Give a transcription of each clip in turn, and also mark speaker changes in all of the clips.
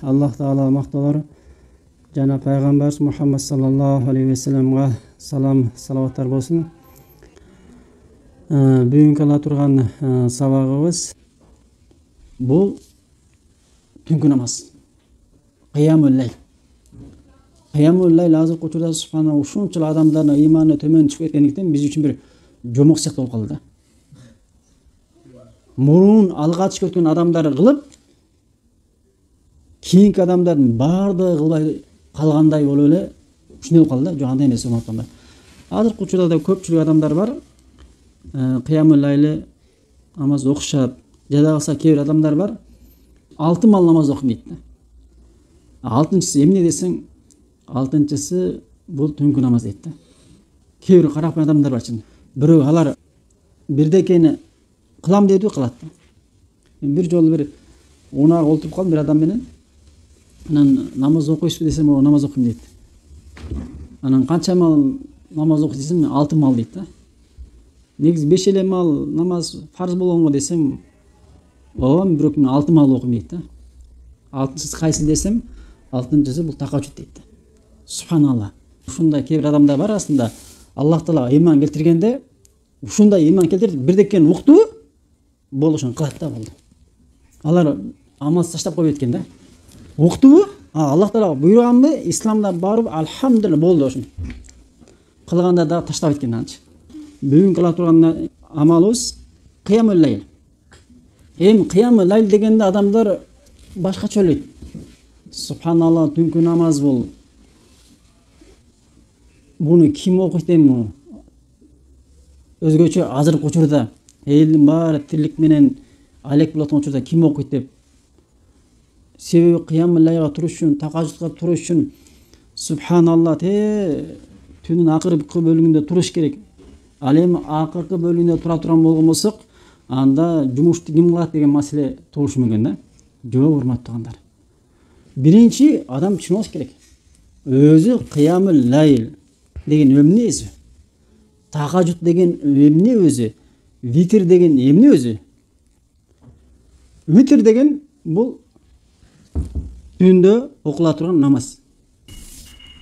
Speaker 1: Аллах Таала макталар жана пайгамбарыбыз Мухаммад саллаллаху алейхи ва салламга салам, салаваттар болсун. Бүгүнкү ала турган сабагыбыз бул түнкү намаз. Кыямул лайл. Кыямул лайл азыркы учурда субхана ушунчалык адамдардын ыйманы төмөн түшүп кеткендиктен биз үчүн бир жомок сыяктуу болуп калды да. Мурун алгач өткөн адамдар кылып, кийинки адамдардын баардыгы кылбай калгандай болуп эле ушундай болуп калды да. Жок, андай эмес болуп атканда. Азыркы учурда да көпчүлүк адамдар бар. Кыямул лайлы намаз окушат. Жада калса кээ бир адамдар бар. 6 мал намаз окуйм дейт да. Алтынчысы эмне десең, алтынчысы бул түнкү намаз дейт да. Кээ бир карапайым адамдар бар чын. Бирөө алар бирдекени кылам деди, кылат да. Мен бир жолу бир унага олтуруп калдым бир адам менен. Анан намаз окуйсузбу десем, о намаз окуйм дейт. Анан канча мал намаз окуйсуз десем, 6 мал дейт да. Негизи 5 эле мал намаз фарз болгонго десем, ооба бирок мен 6 мал окуйм дейт да. Алтынчысы кайсы десем, алтынчысы бул такажжуд дейт да. Субханалла. Ушундай кээ бир адамдар бар асында Аллах Таала ыйман келтиргенде, ушундай ыйман келтирип бирдекени укту, болду ошону кылат да болду. Алар амалсыз таштап койбойт экен да. Уктубу? Аллах Таала буйруганбы? Исламда барып, алхамдулилла болду ошону. Кылганда да таштабайт экен анчы. Бүгүн кыла турган амалыбыз кыямул лайл. Кыямул лайл дегенде адамдар башкача ойлойт. Субханалла, түнкү намаз бул. Буну ким окуйт эми? Өзгөчө азыркы учурда элдин баары тирлик менен алек болот учурда ким окуйт деп. Себеби кыямул лайлга туруш үчүн, такажжудка туруш үчүн субханалла түнүн акыркы бөлүгүндө туруш керек. Ал эми акыркы бөлүгүндө тура турган болгон болсок, анда жумушту ким кылат деген маселе туурушу мүмкүн да. Жок, урматтуугандар. Биринчи адам түшүнүш керек. Өзү кыямул лайл деген эмне өзү? Такажжуд деген эмне өзү? Витр деген эмне өзү? Витр деген бул түндө окула турган намаз.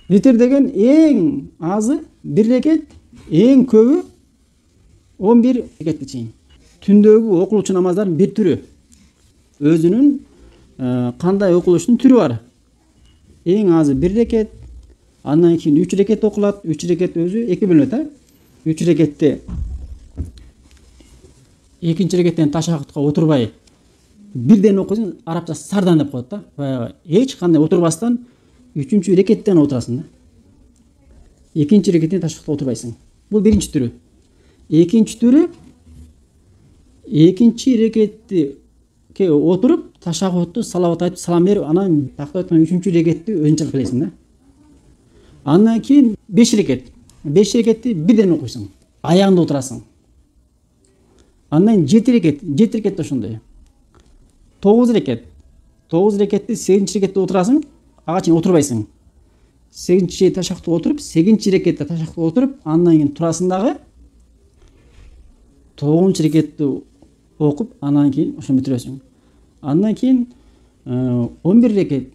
Speaker 1: Витр деген эң азы 1 рекет, эң көбү 11 рекетке чейин. Түндөгү окулуучу намаздардын бир түрү. Өзүнүн кандай окулуштун түрү бар. Эң азы 1 рекет, андан кийин 3 рекет окулат. 3 рекет өзү 2 бөлүнөт да. 3 рекетте экинчи рекеттен ташахудка отурбай бирден окуйсуң, арабча сардан деп коет да. Баягы эч кандай отурбастан 3-чү рекеттен отурасың да. Экинчи рекеттен ташахудка отурбайсың. Бул биринчи түрү. Экинчи түрү, экинчи рекетти отуруп, ташахудту салават айтып салам берип, анан тактап аткан 3-чү рекетти өзүнчө кыласың да. Андан кийин 5 рекет. 5 рекетти бирден окуйсуң. Аягында отурасың. Андан 7 рекет. 7 рекет ошондой. 9 рекет. 9 рекетти 8-чи рекетте отурасың, ага чейин отурбайсың. 8-чи ташахудка отуруп, 8-чи рекетте ташахудка отуруп, андан кийин турасың дагы. 9-чу рекетти окуп, андан кийин ошону бүтүрөсүң. Андан кийин 11 рекет.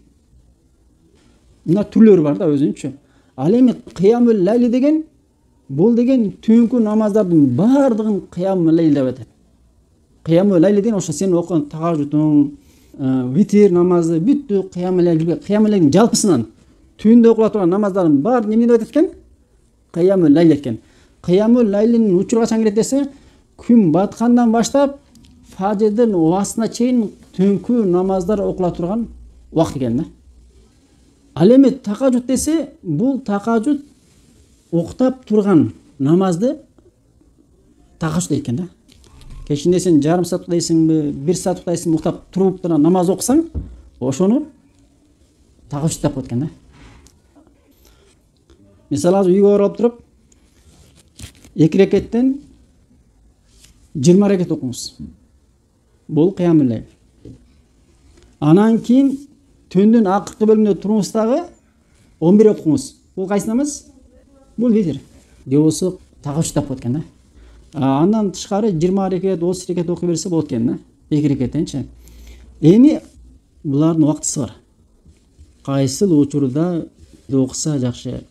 Speaker 1: Мына түрлөрү бар да өзүнчө. Ал эми кыямул лайл деген бул деген түнкү намаздардын баардыгын кыямул лайл деп атат. Кыямул лайл деген ошо сен окуган тагажжудуң, витр намазы бүттү кыямул лайл. Кыямул лайлдын жалпысынан түндө окула турган намаздардын баарын эмне деп атат экен? Кыямул лайл экен. Кыямул лайлдын учуру качан келет десе, күн баткандан баштап фажрдын убасына чейин түнкү намаздар окула турган убакыт экен да. Ал эми такажжуд десе, бул такажжуд уктап турган намазды такажжуд дейт экен да. Кечинде сен жарым саат уктайсыңбы, 1 саат уктайсыңбы, уктап туруп турган намаз окусаң, ошону такажжуд деп коет экен да. Мисалы үйгө барып туруп 2 рекеттен 20 рекет окуңуз. Бул кыямул лайл. Анан кийин түндүн акыркы бөлүгүндө туруңуз дагы 11 окуңуз. Бул кайсы намаз? Бул витр. Же болсо такажжуд деп коет экен да. Андан тышкары 20 рекет, 30 рекет окуй берсе болот экен да. 2 рекеттенчи. Эми булардын убактысы бар. кайсыл учурда окуса жакшы?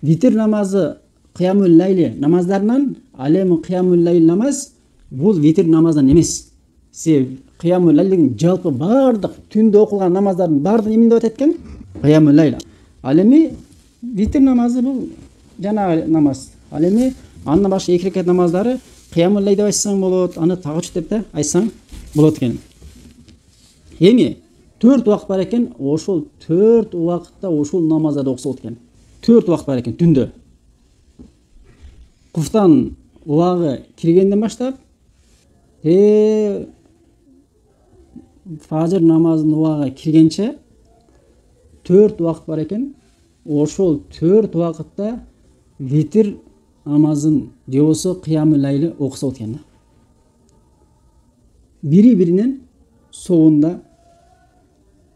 Speaker 1: Витр намазы кыямул лайли намаздарынан, ал эми кыямул лайл намаз бул витр намаздан эмес. Себеби кыямул лайл деген жалпы бардык түндө окулган намаздардын баардыгын эмне деп экен? Кыямул лайл. Ал эми витр намазы бул жанагы намаз. Ал эми андан башка 2 рекат намаздары кыямул лайл деп айтсаң болот, аны тагыч деп да айтсаң болот экен. Эми 4 убакыт бар экен, ошол 4 убакытта ошол намаздарды окуса болот экен. 4 убакыт бар экен түндө. Куфтан убагы киргенден баштап фажыр намазынын убагы киргенче 4 убакыт бар экен. Ошол 4 убакытта витр намазын же болсо кыямул лайлы окуса болот экен. Бири-биринин соонда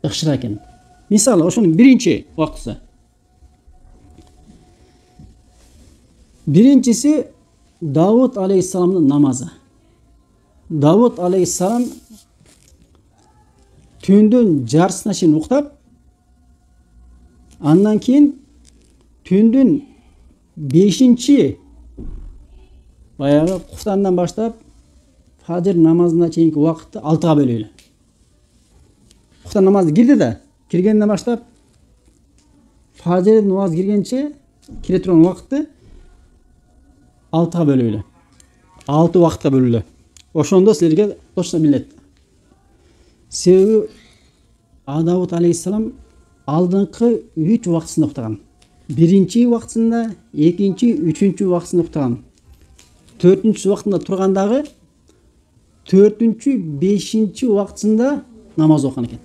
Speaker 1: ыкшыра экен. Мисалы, ошонун биринчи убактысы. Биринчиси Давуд алейхиссаламдын намазы. Давуд алейхиссалам түндүн жарысына чейин уктап, андан кийин түндүн 5-чи баягы куфтандан баштап фажыр намазына чейинки убакытты 6га бөлөйлү. Куфтан намазы кирди да, киргенден баштап фажыр намаз киргенче кире турган убакытты 6га бөлөйлү. 6 убакытка бөлүлү. Ошондо силерге точно билет. Себеби Давуд алейхиссалам алдыңкы 3 убактысында уктаган. Биринчи убактысында, экинчи, үчүнчү убактысында уктаган. 4-чү убактында тургандагы 4-чү, 5-чи убактысында намаз окуган экен.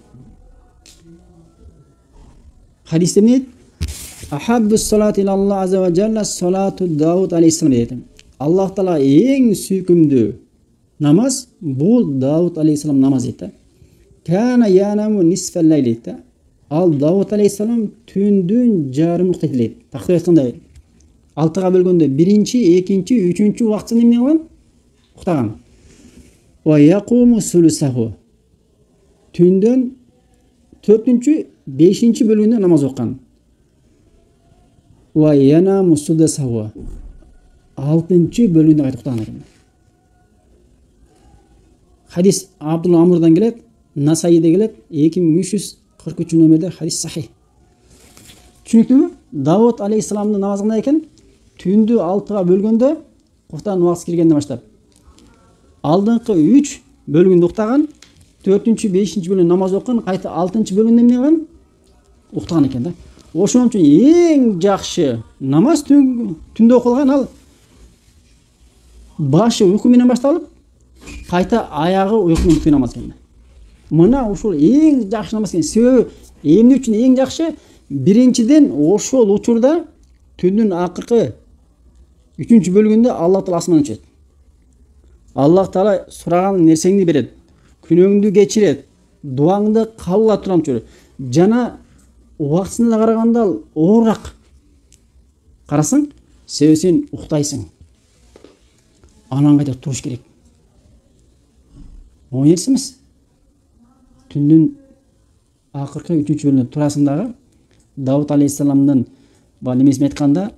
Speaker 1: Хадисте эмне дейт? Ахаббу салат илаллах азza ва жалла салату Давуд алейхиссалам дейт. Аллах таала эң сүйкүмдүү намаз бул Давуд алейхиссалам намаз дейт. Кана янаму нисфал лайл дейт. Ал Давуд алейхиссалам түндүн жарымын уктайт дейт. Тактап айтканда 6га бөлгөндө биринчи, экинчи, үчүнчү убактысын эмне кылган? Уктаган. Ва якуму сулусаху. Түндөн 4-чү, 5-чи бөлүгүндө намаз окуган. Ва янаму сулусаху. 6-чы бөлүгүндө кайта уктаган экен. Хадис Абдулла Амурдан келет, Насаиде келет, 2343 номерде хадис сахih. Түшүнүктүүбү? Давуд алейхиссаламдын намазы кандай экен? Түндү 6га бөлгөндө куфтан убакыт киргенден баштап алдыңкы 3 бөлүгүндө уктаган, 4-чү, 5-чи бөлүгүндө намаз окуган, кайта 6-чы бөлүгүндө эмне кылган? Уктаган экен да. Ошон үчүн эң жакшы намаз түндө окулган ал башы уйку менен башталып, кайта аягы уйку менен бүткөн намаз экен. Мына ушул эң жакшы намаз экен. Себеби эмне үчүн эң жакшы? Биринчиден ошол учурда түндүн акыркы 3-чү бөлүгүндө Аллах таала асмандан түшөт. Аллах таала сураган нерсеңди берет, күнөөңдү кечирет, дуаңды кабыл кыла турган чөйрө. Жана убактысына караганда оорураак. Карасаң, себеби сен уктайсың. Анан кайта туруш керек. Оңой нерсе эмес. Түндүн акыркы 3-чү бөлүгүндө турасың дагы Давуд алейхиссаламдын немесин айтканда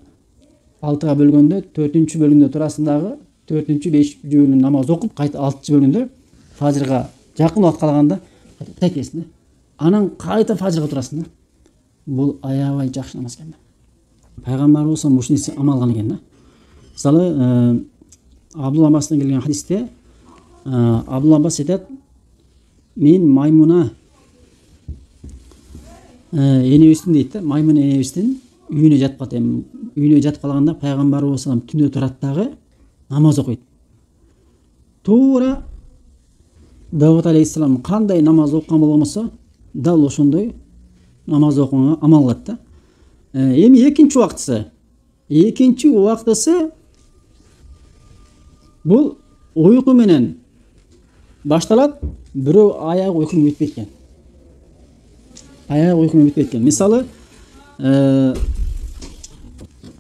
Speaker 1: 6га бөлгөндө 4-чү бөлүгүндө турасың дагы 4-чү, 5-чү бөлүгүндө намаз окуп, кайта 6-чы бөлүгүндө фажырга жакын убакыт калганда кайтесиң да. Анан кайта фажырга турасың да. Бул аябай жакшы намаз экен. Пайгамбарыбыз ушуну амал кылган экен да. Мисалы, Абдулла Аббастан келген хадисте Абдулла Аббас айтат: "Мен маймуна энебиздин дейт да, маймун энебиздин үйүнө жатып калдым. Үйүнө жатып калганда пайгамбарыбыз түндө турат дагы намаз окуйт. Туура Давуд алейхиссалам кандай намаз окуган болгонсо, дал ошондой намаз окуганга амал кылат да. Эми экинчи убактысы. Экинчи убактысы бул уйку менен башталат, бирөө аягы уйку менен бүтпөйт экен. Аягы уйку менен бүтпөйт экен. Мисалы,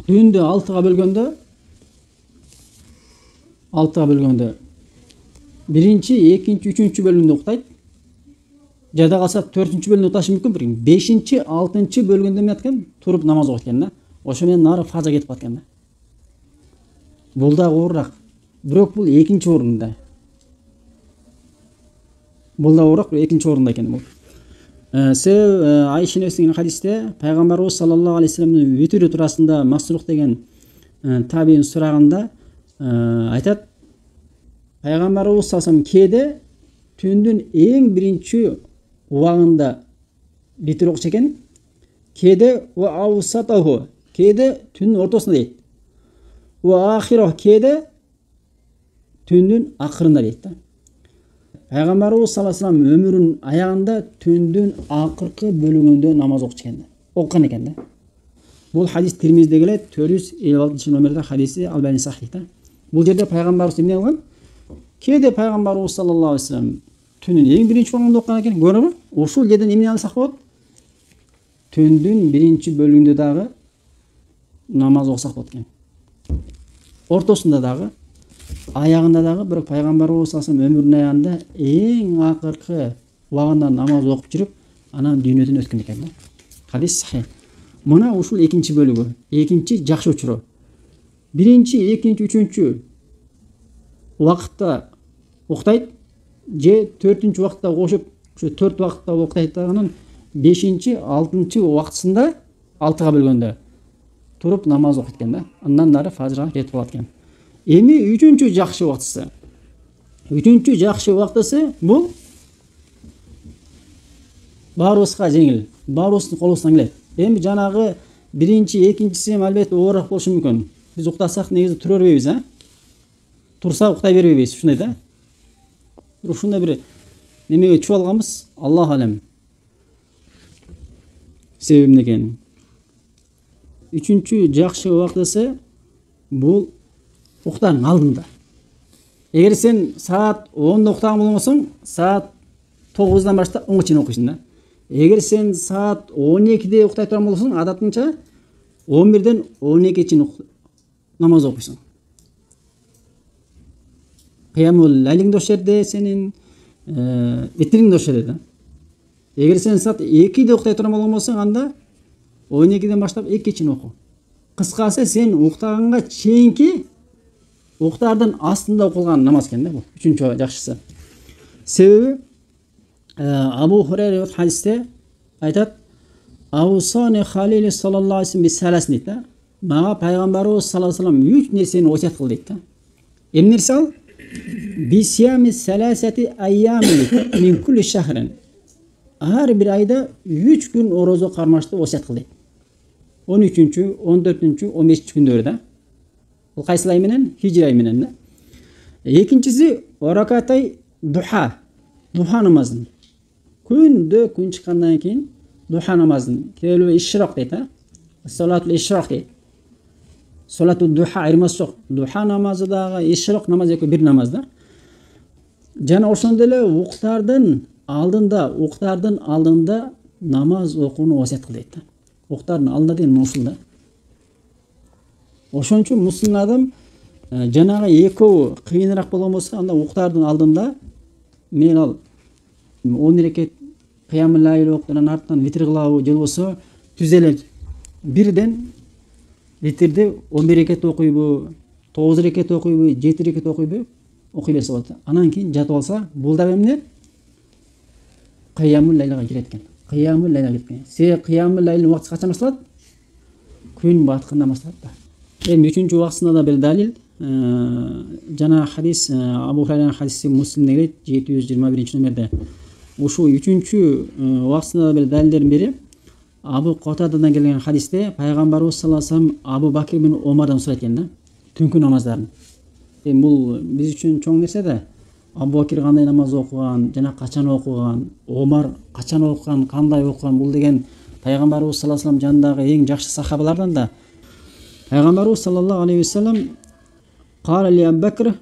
Speaker 1: түндө 6га бөлгөндө биринчи, экинчи, үчүнчү бөлүгүндө уктайт. жада калса 4-чү бөлүгүндө уташы мүмкүн, бир 5-чи, 6-чы бөлүгүндө эмне экен? Туруп намаз окуйт экен да. Ошо менен нары фажа кетип калат экен да. Бул да оорураак. Бирок бул экинчи орунда. Бул да оорураак, экинчи орунда экен бул. Себеби Айша энесинин хадисте пайгамбарыбыз саллаллаху алейхи вассаламдын витри туурасында Масрух деген табиин сураганда айтат, пайгамбарыбыз саллаллаху алейхи вассалам кээде түндүн эң биринчи убагында витр окуш экен, кээде ва аусатаху, кээде түндүн ортосунда дейт. Ва ахираху, кээде түндүн акырында дейт да. Пайгамбарыбыз саллаллаху алейхи вассалам өмүрүнүн аягында түндүн акыркы бөлүгүндө намаз окуч экен да. Окуган экен да. Бул хадис Тирмизде келет, 456 номерде хадиси Албани сахих да. Бул жерде пайгамбарыбыз эмне кылган? Кээде пайгамбарыбыз саллаллаху алейхи вассалам түндүн эң биринчи убагында окуган экен. Көрүңүзбү? Ушул жерден эмне алсак болот? Түндүн биринчи бөлүгүндө дагы намаз окусак болот экен. Ортосунда дагы, аягында дагы, бирок пайгамбарыбыз саллаллаху алейхи вассалам өмүрүнүн аягында эң акыркы убагында намаз окуп жүрүп, анан дүйнөдөн өткөн экен да. Хадис сахих. Мына ушул экинчи бөлүгү, экинчи жакшы учуру. Биринчи, экинчи, үчүнчү убакытта уктайт, же 4-чү убакытта кошуп, ошо 4 убакытта уктайт, анан 5-чи, 6-чы убактысында 6га бөлгөндө туруп намаз окуйт экен да. Андан дары фажрга жетип калат экен. Эми 3-чү жакшы убактысы. 3-чү жакшы убактысы бул баарыбызга жеңил, баарыбыздын колубуздан келет. Эми жанагы биринчи, экинчиси албетте оорураак болушу мүмкүн. Биз уктасак негизи тура бербейбиз, Турса уктай бербейбиз, ушундай да. Ушундай бир немеге чуп алганбыз, Аллах алем. Себеби эмне экен? 3-чү жакшы убактысы бул уктаардын алдында. Эгер сен саат 10-да уктаган болсоң, саат 9-дан баштап 10га чейин окуйсуң да. Эгер сен саат 12-де уктай турган болсоң, адатынча 11-ден 12-ге чейин намаз окуйсуң. Кыямул лайлиң ошол жерде, сенин витриң ошол жерде да. Эгер сен саат 2-де уктай турган болгон болсоң, анда 12-ден баштап 2-ге чейин оку. Кыскасы сен уктаганга чейинки уктаардын астында окулган намаз экен да бул. 3-чү жакшысы. Себеби Абу Хурайра хадисте айтат, Аусани халили саллаллаху алейхи ва саллям дейт да. Мага пайгамбарыбыз саллаллаху алейхи ва саллям 3 нерсени осият кыл дейт да. Эмне нерсе ал? Бисиями саласати айями мин кулли шахрин. Ар бир айда 3 күн орозо кармашты осият кыл дейт. 13-чү, 14-чү, 15-чү күндөрү да. Бул кайсы ай менен? Хижри ай менен да. Экинчиси ракатай духа. Духа намазын. Күндө күн чыккандан кийин духа намазын. Келүү ишрак дейт, Салатул ишрак дейт. Салатул духа айырмасы жок. Духа намазы дагы, ишрак намазы экөө бир намаз да. Жана ошондой эле уктаардын алдында намаз окууну осият кыл дейт да. Уктаардын алдында деген ушул да. Ошон үчүн мусулман адам жанагы экөө кыйыныраак болгон болсо, анда уктаардын алдында мен ал 10 рекет кыямул лайл окуп, анан артынан витр кылабы, же болбосо түз эле бирден витрди 11 рекет окуйбу, 9 рекет окуйбу, 7 рекет окуйбу, окуй берсе болот. Анан кийин жатып алса, бул дагы эмне? Кыямул лайлга кирет экен. Кыямул лайлга кирет экен. Себеби кыямул лайлдын убактысы качан башталат? Күн баткандан башталат да. Эми 3-чү убактысында да бир далил, жана хадис Абу Хурайранын хадиси Муслимде келет, 721 номерде. Ушул 3-чү убактысында да бир далилдердин бири Абу Катададан келген хадисте пайгамбарыбыз саллаллаху алейхи ва саллям Абу Бакир бин Омардан сурайт экен да, түнкү намаздарын. Эми бул биз үчүн чоң нерсе да. Абу Бакир кандай намаз окуган, жана качан окуган, Омар качан окуган, кандай окуган, бул деген пайгамбарыбыз саллаллаху алейхи ва саллям жанындагы эң жакшы сахабалардан да. Пайгамбарыбыз саллаллаху алейхи ва саллям кала ли Абу Бакир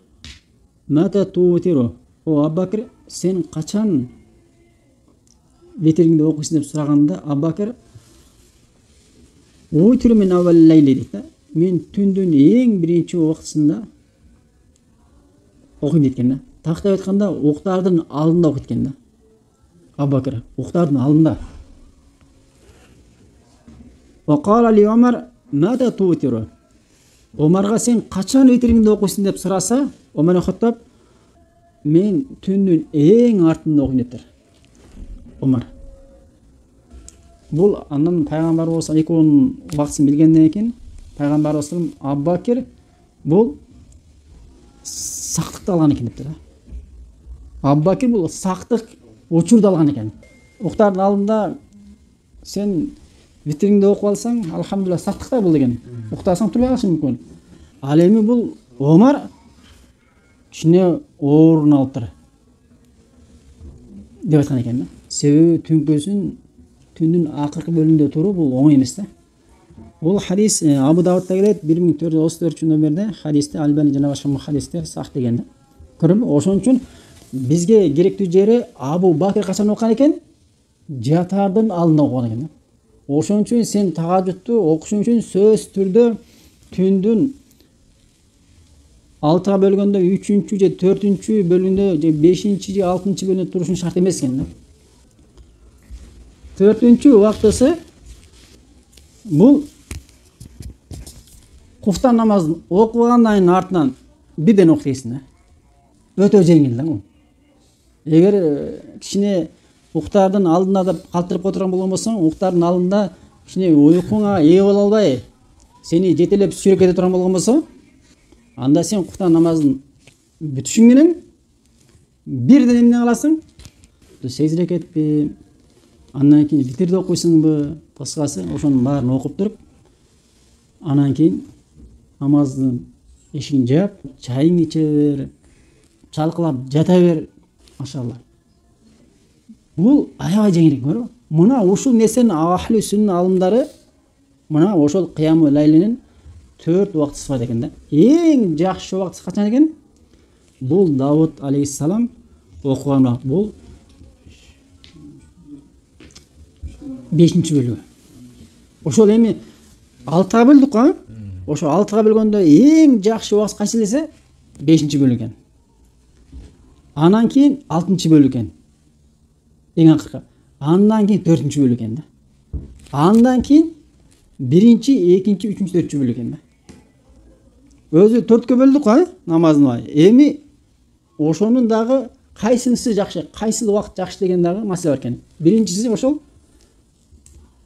Speaker 1: мата тутиру. О Абу Бакир, сен качан витриңди окуйсуң деп сураганда, Абу Бакир уйтиру мин аввал лайли дейт да. Мен түндүн эң биринчи убактысында окуйм дейт экен да. Тактап айтканда уктаардын алдында окуйт экен да. Абу Бакир уктардын алдында. Ва кала ли Омар мада тутиру. Омарга сен качан витриңди окуйсуң деп сураса, Омар Хаттаб мен түндүн эң артында окуйм дептир. Омар. Бул андан пайгамбарыбыз экөөнүн убактысын билгенден кийин пайгамбарыбыз Абу Бакир бул сактыкты алган экен дептир. Абу Бакир бул сактык учурду алган экен. Уктардын алдында сен витриңди окуп алсаң, алхамдулилlah сактыкта бул деген. Уктасаң турбай калышы мүмкүн. Ал эми бул Омар кичине оорун алыптыр деп айткан экен. Себеби түндүн акыркы бөлүгүндө туруу бул оңой эмес да. Бул хадис Абу Давудда келет 1434 номерде хадисте Албани жана башка хадистер сах деген да. Көрөмбү? Ошон үчүн бизге керектүү жери Абу Бакир качан окуган экен? Жатардын алдында окуган экен да. Ошон үчүн сен тахажжудту окушуң үчүн сөз түрдө түндүн 6-га бөлгөндө 3-чү же 4-чү бөлүгүндө же 5-чи же 6-чы бөлүгүндө турушуң шарт эмес экен да. 4-чү убактысы бул куфтан намазын окугандан артынан бирден окуйсуң да. Өтө жеңил да бул. Эгер кичине уктардын алдында деп калтырып отурган болгон болсоң, уктардын алдында кичине уйкуңа ээ боло албай, сени жетелеп сүйрөп кете турган болгон болсо, анда сен куфтан намазын бүтүшүң менен бирден эмне кыласың? 8 рекетпи, андан кийин витрди окуйсуңбу, кыскасы ошонун баарын окуп туруп, анан кийин намаздын эшигин жаап, чайыңды иче бер, чалкалап жата бер, машалла. Бул аябай жеңил, көрөбү? Мына ушул нерсени ахли сүннат алымдары мына ошол кыяму лайлинин 4 убактысы бар экен да. Эң жакшы убактысы качан экен? Бул Давуд алейхиссалам окуган убакыт. Бул 5-чи бөлүгү. Ошол эми 6-га бөлдүк го? Ошо 6-га бөлгөндө эң жакшы убакыт кайсы десе 5-чи бөлүк экен. Анан кийин 6-чы бөлүк экен. Эң акыркы. Андан кийин 4-чү бөлүк экен да. Андан кийин 1-чи, 2-чи, 3-чү, 4-чү бөлүк экен да. Өзү 4кө бөлдүк го, намазын. Эми ошонун дагы кайсынысы жакшы, кайсы убакыт жакшы деген дагы маселе бар экен. Биринчиси ошол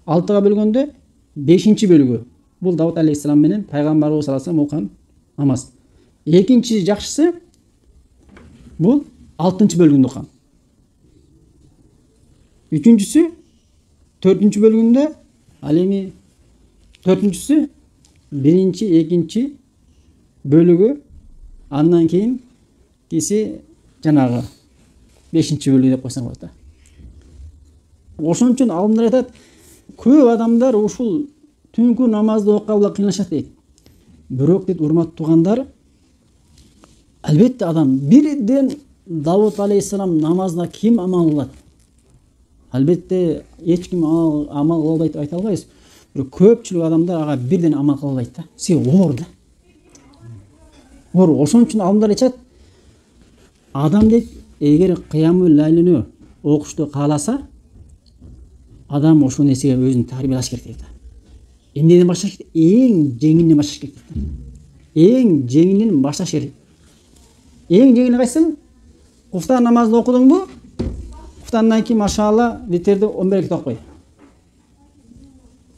Speaker 1: 6-га бөлгөндө 5-чи бөлүгү. Бул Давуд алейхиссалам менен пайгамбарыбыз саллаллаху алейхи окуган намаз. Экинчи жакшысы бул 6-чы бөлүгүндө окуган. Үчүнчүсү 4-чү бөлүгүндө, ал эми 4-чүсү 1-чи, 2-чи бөлүгү, андан кийин киси жанагы 5-чи бөлүгү деп койсоң болот да. Ошон үчүн алымдар айтат, көп адамдар ушул түнкү намазды окуганда кыйналышат дейт. Бирок дейт, урматтуу туугандар, албетте адам бирден Давуд алейхиссалам намазына ким амал кылат? Албетте эч ким амал кыла албайт деп айта албайбыз. Бирок көпчүлүк адамдар ага бирден амал кыла албайт да. Себеби оор да. Оор. Ошон үчүн алымдар айтат, адам дейт, эгер кыямул лайлини окушту кааласа, адам ошол нерсеге өзүн тарбиялаш керек дейт. Эмнеден башташ керек? Эң жеңилинен башташ керек дейт. Эң жеңилинен башташ керек. Эң жеңили кайсы? Куфтан намазды окудуңбу? Куфтандан кийин машалла витрди 11 рекет окуй.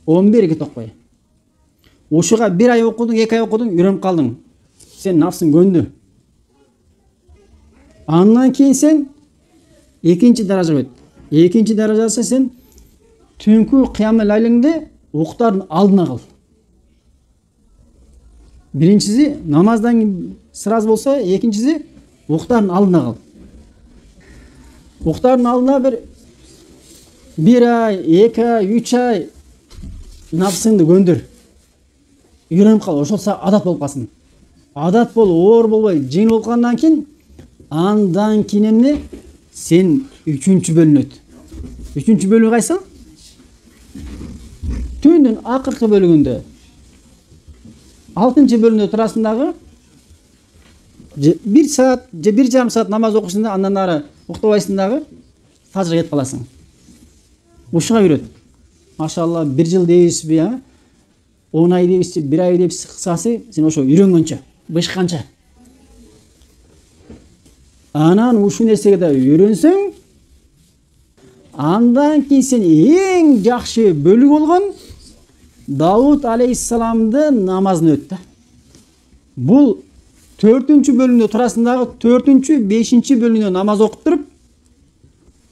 Speaker 1: 11 рекет окуй. Ушуга 1 ай окудуң, 2 ай окудуң, үйрөнүп калдың. Сен нафсың көндү. Андан кийин сен экинчи даражага өт. Экинчи даражасы сен түнкү кыямul лайлиңди уктардын алдына кыл. Биринчиси намаздан сразу болсо, экинчиси уктардын алдына кыл. Уктардын алдына 1 ай, 2 ай, 3 ай нафсыңды көндүр. Үйрөнүп кал, ошол адат болуп калсын. Адат бол, оор болбой, жеңил болуп калгандан кийин, андан кийин эмне? Сен 3-чү бөлүнө өт. 3-чү бөлүгү кайсы? Түндүн акыркы бөлүгүндө 6-чы бөлүгүндө турасың дагы 1 саат же 1,5 саат намаз окушсуң да, андан ары уктабайсың дагы. фажырга кетип каласың. Ушуга үйрөт. Машалла, 1 жыл дейсизби, 10 ай дейсизби, 1 ай дейсизби, кыскасы сен ошо үйрөнгөнчө, бышканча. Анан ушул нерсеге да үйрөнсөң, андан кийин сен эң жакшы бөлүк болгон Давуд алейхиссаламды намазын өт да. Бул 4-чү бөлүмдө турасындагы 4-чү, 5-чи бөлүмдө намаз окуп туруп,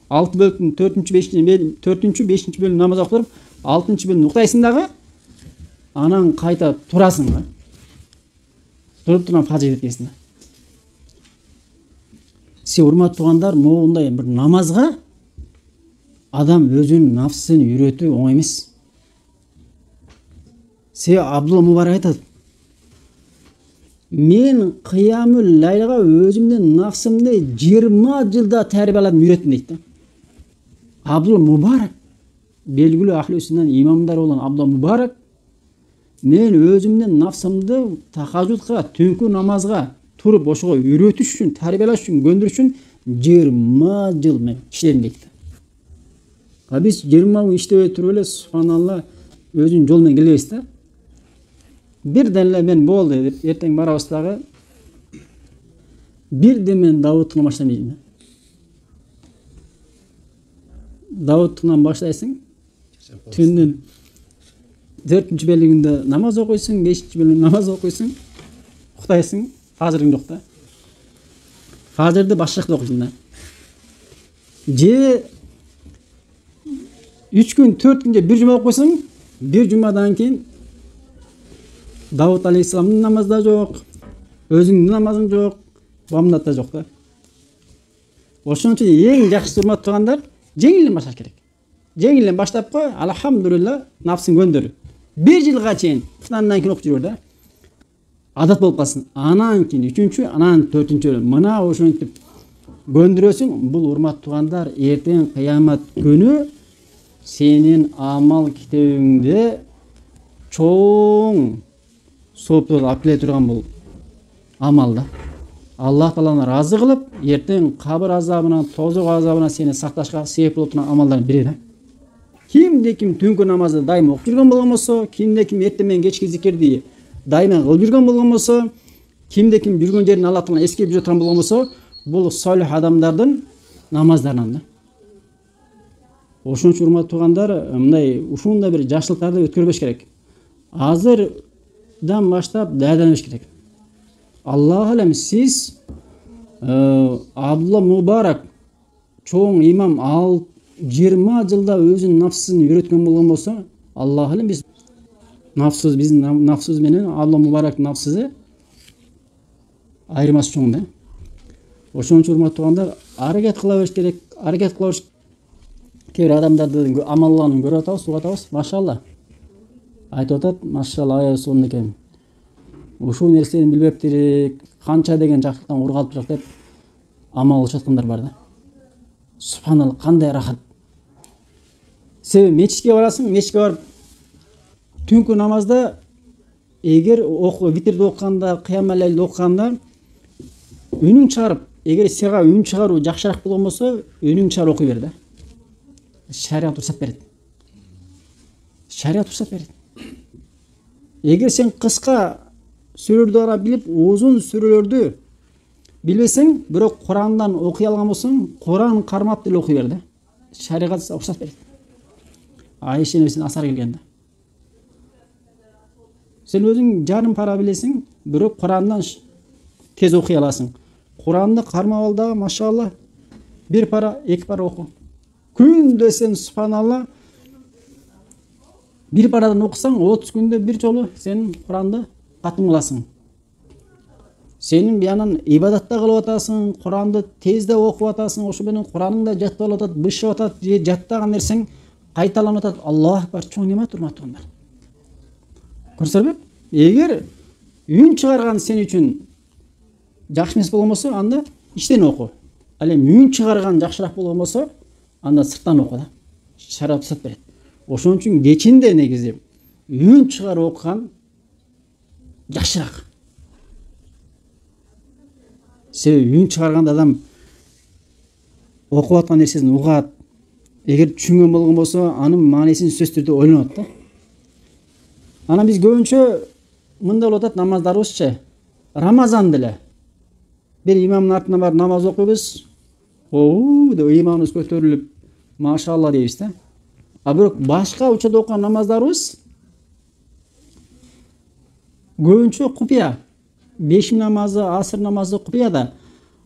Speaker 1: 6 бөлүктүн 4-чү, 5-чи бөлүмдө намаз окуп туруп, 6-чы бөлүмдө уктайсың дагы, анан кайта турасың да. Туруп турган фажыр кетесиң да. Сиз урматтуу туугандар, моундай бир намазга адам өзүнүн нафсын үйрөтүү оңой эмес. Себеби Абдулла Мубарак айтат: мен кыямул лайга өзүмдүн нафсымды 20 жылда тарбияладым, үйрөттүм дейт да. Абдулла Мубарак, белгилүү ахли сүннат имамдар болгон Абдулла Мубарак, мен өзүмдүн нафсымды тахажудка, түнкү намазга туруп ошого үйрөтүш үчүн, тарбиялаш үчүн, көндүрүш үчүн 20 жыл мен иштедим дейт. Биз 20 күн иштебей туруп эле субханалла өзүнүн жол менен келебиз да. Бирден эле мен болду деп эртең барабыз дагы. Бирден мен Давудтан баштайм дейм. Давудтан баштайсың. Түндүн 4-чү бөлүгүндө намаз окуйсуң, 5-чи бөлүгүндө намаз окуйсуң, уктайсың, фажырың жок да. Фажырды башкача окуйсуң да. Же 3 күн, 4 күн же 1 жума окуйсуң, 1 жумадан кийин Давуд алейхиссаламдын намазы да жок, өзүңдүн намазың жок, бамдат да жок да. Ошон үчүн эң жакшы урматтуу туугандар, жеңилден башташ керек. Жеңилден баштап кой, алхамдулилла, нафсын көндүр. 1 жылга чейин, андан кийин окуп жүрөр да. Адат болуп калсын. Анан кийин 3-чү, анан 4-чү. Мына ошентип көндүрөсүң, бул урматтуу туугандар, эртең кыямат күнү сенин амал китебиңде чоң соопту алып келе турган бул амал да. Аллах Тааланы разы кылып, эртең кабыр азабынан, тозок азабынан сени сакташка себеп болуп турган амалдардын бири да. Кимде ким түнкү намазды дайыма окуп жүргөн болгон болсо, кимде ким эртең менен кечки зикирди дайыма кылып жүргөн болгон болсо, кимде ким жүргөн жерин Аллах Тааланы эскеп жүрө турган болгон болсо, бул солих адамдардын намаздарынан да. Ошон үчүн урматтуу туугандар, мындай ушундай бир жакшылыктарды өткөрбөш керек. Азырдан баштап даярданыш керек. Аллах алем, сиз Абдулла Мубарак чоң имам 20 жылда өзүнүн нафсын үйрөткөн болгон болсо, Аллах алем, биз биздин нафсыбыз менен Абдулла Мубарактын нафсысы айырмасы чоң да. Ошон үчүн урматтуу туугандар, аракет кыла бериш керек, аракет кыла бериш. Кээ бир адамдардын амалларын көрүп атабыз, угуп атабыз, машалла. Айтып атат, машалла, аял сонун экен. Ушул нерсени билбептир, канча деген жакшылыктан кур калып жок деп амал кылышып аткандар бар да. Субханалла, кандай рахат. Себеби мечитке барасың, мечитке барып түнкү намазда эгер витрди окуганда, кыямат лайлды окуганда үнүң чыгарып, эгер сага үн чыгаруу жакшыраак болгон болсо, үнүң чыгарып окуй бер да. Шариат уруксат берет. Шариат уруксат берет. Эгер сен кыска сүрөлөрдү гана билип, узун сүрөлөрдү билбесең, бирок Курандан окуй алган болсоң, Куран кармап деле окуй бер да. Шариат уруксат берет. Айша энебиздин асары келген да. Сен өзүң жарым пара билесиң, бирок Курандан тез окуй аласың. Куранды кармап ал дагы, машалла, 1 пара, 2 пара оку. Күндө сен субханалла 1 парадан окусаң, 30 күндө 1 жолу сен Куранды катым кыласың. Сенин биянан ибадатта кылып атасың, Куранды тезде окуп атасың, ошо менен Кураның да жатталып атат, бышып атат, же жаттаган нерсең кайталанып атат. Аллах акбар, чоң немат урматтуу туугандар. Көрсөңбү? Эгер үн чыгарган сен үчүн жакшы эмес болгон болсо, анда иштен оку. Ал эми үн чыгарган жакшыраак болгон болсо, анда сырттан оку да. Шариат уруксат берет. Ошон үчүн кечинде негизи үн чыгарып окуган жакшыраак. Себеби үн чыгарганда адам окуп аткан нерсесин угат. Эгер түшүнгөн болгон болсо, анын маанисин сөзсүз түрдө ойлонот да. Анан биз көбүнчө мындай болуп атат намаздарыбызчы. Рамазан деле бир имамдын артынан барып намаз окуйбуз. Деп иманыбыз көтөрүлүп, машалла дейбиз да. А бирок башка учурда окуган намаздарыбыз көбүнчө купуя. Бешим намазы, асыр намазы купуяда.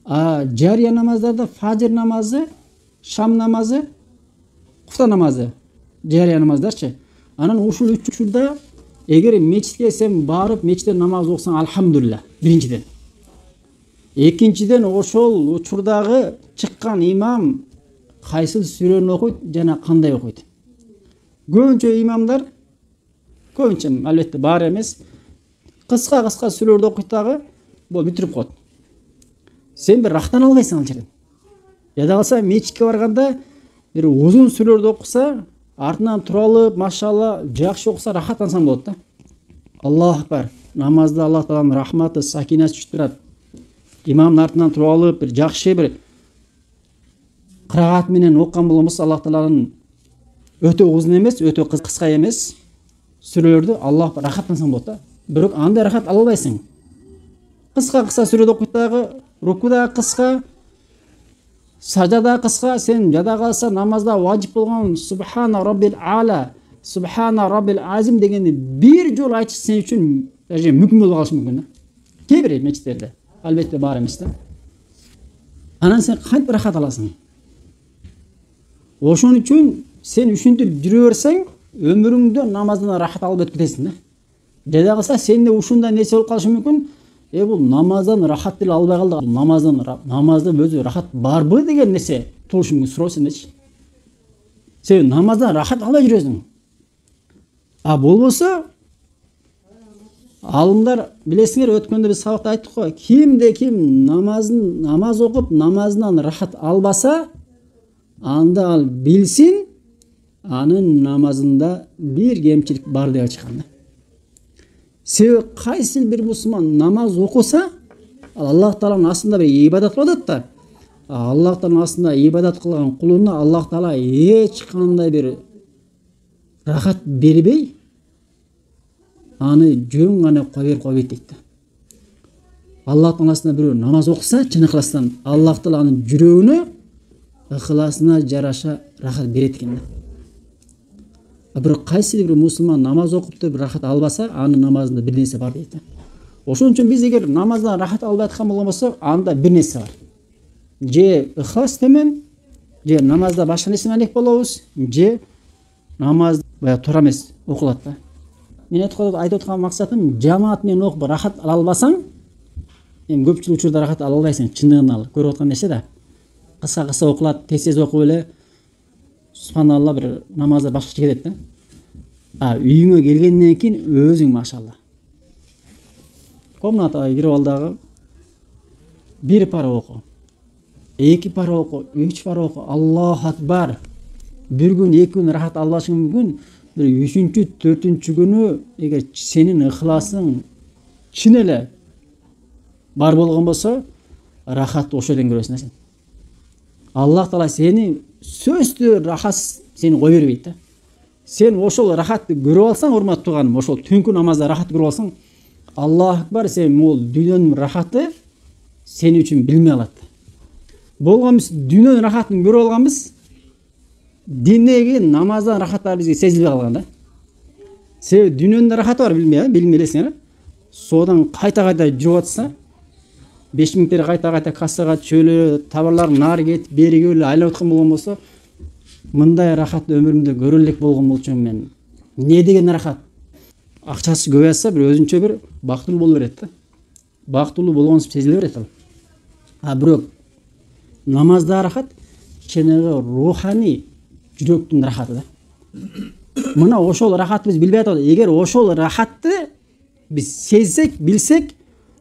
Speaker 1: А жария намаздарда фажр намазы, шам намазы, куфта намазы, жария намаздарчы. Анан ушул үч учурда эгер мечитке сен барып мечитте намаз окусаң, алхамдулилла, биринчиден. Экинчиден, ошол учурдагы чыккан имам кайсыл сүрөнү окуйт жана кандай окуйт. Көбүнчө имамдар, көбүнчө албетте баары эмес, кыска сүрөлөрдү окуйт дагы, бул бүтүрүп коет. Сен бир рахаттана албайсың ал жерден. Жада калса мечитке барганда бир узун сүрөлөрдү окуса, артынан тура алып, машалла, жакшы окуса рахаттансаң болот да. Аллаху акбар. Намазда Аллах тааланын рахматы, сакинасы түшүп турат. Имамдын артынан тура алып, бир жакшы бир кыраат менен окуган болгон болсо, Аллах тааланын өтө узун эмес, өтө кыска эмес сүрөлөрдү Аллах рахаттансаң болот да. Бирок андай рахат ала албайсың. Кыска сүрөдү окуйт дагы, руку да кыска, сажда да кыска. Сен жада калса намазда важип болгон субхана раббил аала, субхана раббил азим дегенди бир жолу айтыш сен үчүн даже мүмкүн болбой калышы мүмкүн да. Кээ бир мечиттерде, албетте бар эмес да. Анан сен кантип рахат аласың? Ошон үчүн сен ушинтип жүрө берсең, өмүрүңдө намаздан рахат алып өтүп кетесиң да. Жада калса сенде ушундай нерсе болуп калышы мүмкүн. Бул намаздан рахат деле албай калды. Намазда өзү рахат барбы деген нерсе туулушу мүмкүн, суроо сендечи. Сен намаздан рахат албай жүрөсүң. А болбосо алымдар билесиңер, өткөндө биз сабакта айттык го, кимде ким намаз окуп намазынан рахат албаса, анда ал билсин, анын намазында бир кемчилик бар деп айтышкан. Себеби кайсы бир мусулман намаз окуса, Аллах тааланын астында бир ибадат кылып атат да. Аллах тааланын астында ибадат кылган кулуна Аллах таала эч кандай бир рахат бербей, аны жөн гана койбойт дейт. Аллах тааланын астында бирөө намаз окуса, чын ыхластан, Аллах таала анын жүрөгүнө ыхласына жараша рахат берет экен да. Бирок кайсы бир мусулман намаз окуп деп рахат албаса, анын намазында бир нерсе бар дейт. Ошон үчүн биз эгер намаздан рахат албай аткан болгон болсок, анда бир нерсе бар. Же ыхлас төмөн, же намазда башка нерсе менен болобуз, же намаз туура эмес окулат да. Мен айтып аткан максатым, жамаат менен окуп рахат ала албасаң, эми көпчүлүк учурда рахат ала албайсың, чындыгын ал көрүп аткан нерсе да. Кыска окулат, тез окуп эле субханалла бир намазда башкача кетет да. А үйүңө келгенден кийин өзүң машалла. Комнатага кирип ал дагы бир пара оку, 2 пара оку, 3 пара оку. Аллаху акбар. Бир күн, 2 күн рахат албашың мүмкүн. Бир 3-чү, 4-чү күнү эгер сенин ыхласың чын эле бар болгон болсо, рахат ошол жерден көрөсүң сен. Аллах таала сени сөзсүз рахат сени кой бербейт да. Сен ошол рахатты көрүп алсаң, урматтуу тууганым, ошол түнкү намазда рахат көрүп алсаң, Аллах акбар, сен бул дүйнөнүн рахаты сен үчүн билмей алат. Болгон биз дүйнөнүн рахатын көрүп алганбыз, диндеги намаздан рахаттар бизге сезилбей калган да. Себеби дүйнөнүн рахаты бар, билмейлесиңер. Содан кайта-кайта жүрүп атса, 5 минуттер кайта-кайта кассага чөйлө, товарлар нары кетип, бери келип айлап аткан болгон болсо, мындай рахат өмүрүмдө көрө элек болгон болчумун мен. Не деген рахат? Акчасы көбөйса, бир өзүнчө бир бактылуу боло берет да. Бактылуу болгон сезиле берет ал. А бирок намазда рахат чыныгы руханий жүрөктүн рахаты да. Мына ошол рахатты биз билбей атабыз. Эгер ошол рахатты биз сезсек, билсек,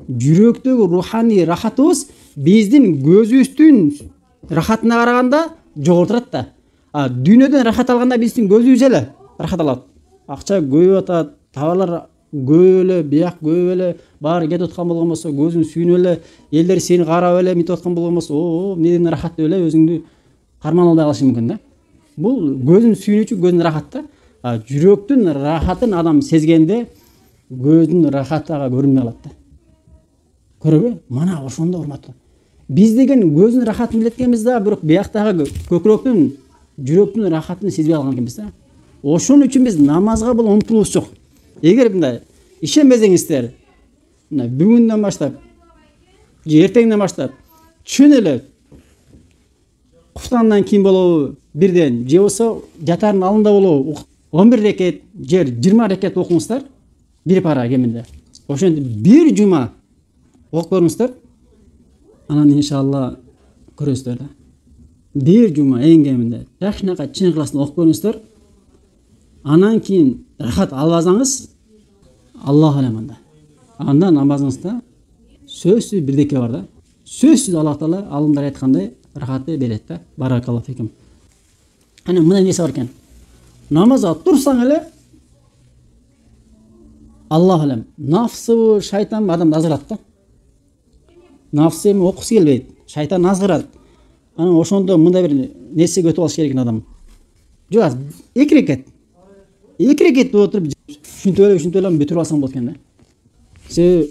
Speaker 1: жүрөктөгү руханий рахатыбыз биздин көзүбүздүн рахатына караганда жогору турат да. А дүйнөдөн рахат алганда биздин көзүбүз эле рахат алат. Акча көбөйүп атат, товарлар көбөйүп эле, бияк көбөйүп эле, баары кетип аткан болгон болсо, көзүң сүйүнүп эле, элдер сени карап эле мынтип аткан болгон болсо, эмне деген рахат деп эле өзүңдү карманылбай калышы мүмкүн да. Бул көздүн сүйүнүчү, көздүн рахаты. Жүрөктүн рахатын адам сезгенде көздүн рахаты ага көрүнбөй калат да. Көрөбү? Мана ошондо урматтуу. Биз деген көздүн рахатын билет экенбиз да, бирок бияктагы көкүрөктүн, жүрөктүн рахатын сезбей калган экенбиз да. Ошон үчүн биз намазга бул умтулуш жок. Эгер мындай ишенбесеңиздер, мына бүгүндөн баштап, же эртеңден баштап чын эле куфтандан кийин болобу, бирден, же болсо жатардын алдында болобу, 11 рекет, же 20 рекет окуңуздар, бир пара кеминде. Ошентип бир жума окуп көрүңүздөр, анан иншалла көрөсүздөр да. Бир жума эң кеминде жакшынакай чын ыкластан окуп көрүңүздөр. Анан кийин рахат албасаңыз, Аллах алем анда. Анда намазыңызда сөзсүз бирдеке бар да. Сөзсүз Аллах Таала алымдар айткандай рахатты берет да. Баракаллаху фикум. Анан мындай нерсе бар экен. Намазга турсаң эле Аллах алем, нафсы, шайтан адамды азгырат да. Нафсы эми окусу келбейт, шайтан азгырат. Анан ошондо мындай бир нерсеге өтүп алыш керек адам. Жок, 2 рекет. 2 рекет отуруп ушинтип эле бүтүрүп алсаң болот экен да. Се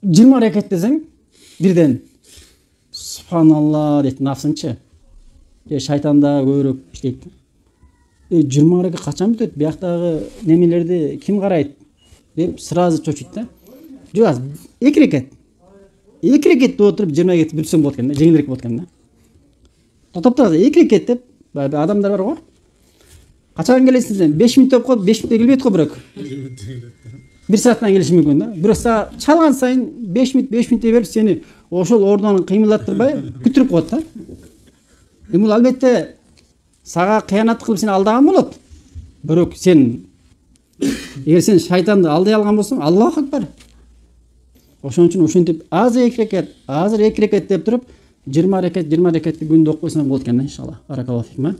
Speaker 1: 20 рекет десең, бирден субханалла дейт нафсыңчы. Же шайтан да көбүрөөк иштейт. 20 рекет качан бүтөт? Бияктагы немелерди ким карайт? Деп сразу чочуйт да. Жок, 2 рекет. 2 рекет отуруп 20 рекет бүтсөң болот экен да, жеңилирээк болот экен да. Топтогуз 2 рекет деп адамдар бар го. Качан келесиң? 5 мүнөт деп коюп, 5 мүнөттө келбейт го бирок. 1 сааттан келиши мүмкүн да. Бирок сага чалган сайын 5 мүнөт берип сени ошол ордон кыймылдаттырбай күтүрүп коет да. Бул албетте сага кыянат кылып сени алдаган болот. Бирок сен эгер сен шайтанды алдай алган болсоң, Аллаху акбар. Ошон үчүн ушинтип азыр 2 рекет деп туруп 20 рекетти күндө окуп койсоң болот экен да, иншалла. Баракаллаху фикум.